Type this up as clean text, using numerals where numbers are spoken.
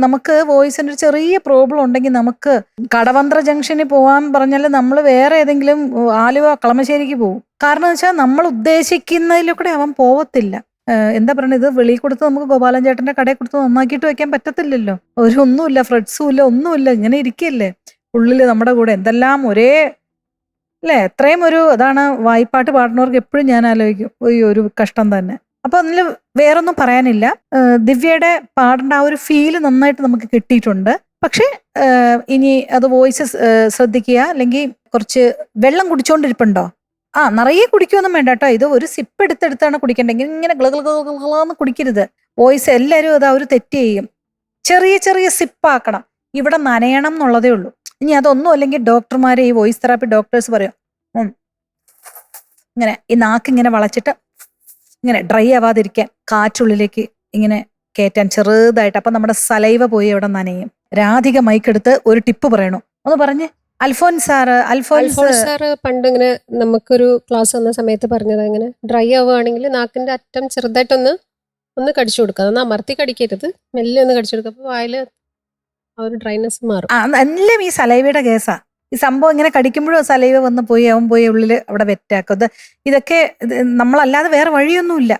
നമുക്ക് വോയിസിന് ഒരു ചെറിയ പ്രോബ്ലം ഉണ്ടെങ്കിൽ നമുക്ക് കടവന്ത്ര ജംഗ്ഷനിൽ പോകാൻ പറഞ്ഞാൽ നമ്മൾ വേറെ ഏതെങ്കിലും ആലുവ കളമശ്ശേരിക്ക് പോകും. കാരണം എന്ന് വെച്ചാൽ നമ്മൾ ഉദ്ദേശിക്കുന്നതിലൂടെ അവൻ പോവത്തില്ല. എന്താ പറയുന്നത്, ഇത് വെളിയിൽ കൊടുത്ത് നമുക്ക് ഗോപാലൻ ചേട്ടന്റെ കടയിൽ കൊടുത്ത് നന്നാക്കിയിട്ട് വെക്കാൻ പറ്റത്തില്ലല്ലോ. ഒന്നുമില്ല, ഫ്രെഡ്സും ഇല്ല, ഒന്നുമില്ല, ഇങ്ങനെ ഇരിക്കല്ലേ ഉള്ളില് നമ്മുടെ കൂടെ. എന്തെല്ലാം ഒരേ അല്ലേ, എത്രയും ഒരു അതാണ് വായ്പാട്ട് പാടുന്നവർക്ക് എപ്പോഴും ഞാൻ ആലോചിക്കും, ഒരു കഷ്ടം തന്നെ. അപ്പൊ അതിൽ വേറൊന്നും പറയാനില്ല. ദിവ്യയുടെ പാടേണ്ട ആ ഒരു ഫീല് നന്നായിട്ട് നമുക്ക് കിട്ടിയിട്ടുണ്ട്. പക്ഷെ ഇനി അത് വോയിസ് ശ്രദ്ധിക്കുക. അല്ലെങ്കിൽ കുറച്ച് വെള്ളം കുടിച്ചോണ്ടിരിപ്പുണ്ടോ? നിറയെ കുടിക്കുമൊന്നും വേണ്ട കേട്ടോ. ഇത് ഒരു സിപ്പ് എടുത്തെടുത്താണ് കുടിക്കേണ്ടത്. ഇങ്ങനെ ഗ്ലഗ്ലഗ്ലഗ്ലന്ന് കുടിക്കരുത്. വോയിസ് എല്ലാവരും അത് ഒരു തെറ്റ് ചെയ്യും. ചെറിയ ചെറിയ സിപ്പാക്കണം. ഇവിടെ നനയണം എന്നുള്ളതേ ഉള്ളൂ. ഇനി അതൊന്നും അല്ലെങ്കിൽ ഡോക്ടർമാരെ, ഈ വോയിസ് തെറാപ്പി ഡോക്ടേഴ്സ് പറയും, ഇങ്ങനെ ഈ നാക്ക് ഇങ്ങനെ വളച്ചിട്ട് ഇങ്ങനെ ഡ്രൈ ആവാതിരിക്കാൻ കാറ്റുള്ളിലേക്ക് ഇങ്ങനെ കയറ്റാൻ ചെറുതായിട്ട്. അപ്പൊ നമ്മുടെ സലൈവ പോയി അവിടെ നനയും. രാധിക മൈക്കെടുത്ത് ഒരു ടിപ്പ് പറയണു, ഒന്ന് പറഞ്ഞ്. അൽഫോൻസ് സാറ് പണ്ട് ഇങ്ങനെ നമുക്കൊരു ക്ലാസ് വന്ന സമയത്ത് പറഞ്ഞത്, ഇങ്ങനെ ഡ്രൈ ആവുകയാണെങ്കിൽ നാക്കിന്റെ അറ്റം ചെറുതായിട്ടൊന്ന് കടിച്ചു കൊടുക്കുക. അതൊന്ന് അമർത്തി കടിക്കരുത്, മെല്ലെ ഒന്ന് കടിച്ചു കൊടുക്കുക. അപ്പൊ വായില് ആ ഒരു ഡ്രൈനെസ് മാറും. എല്ലാം ഈ സലൈവയുടെ കേസാ. ഈ സംഭവം ഇങ്ങനെ കടിക്കുമ്പോഴും സലൈവ വന്ന് പോയി അവൻ പോയി ഉള്ളിൽ അവിടെ വെറ്റാക്കും. ഇതൊക്കെ നമ്മളല്ലാതെ വേറെ വഴിയൊന്നുമില്ല.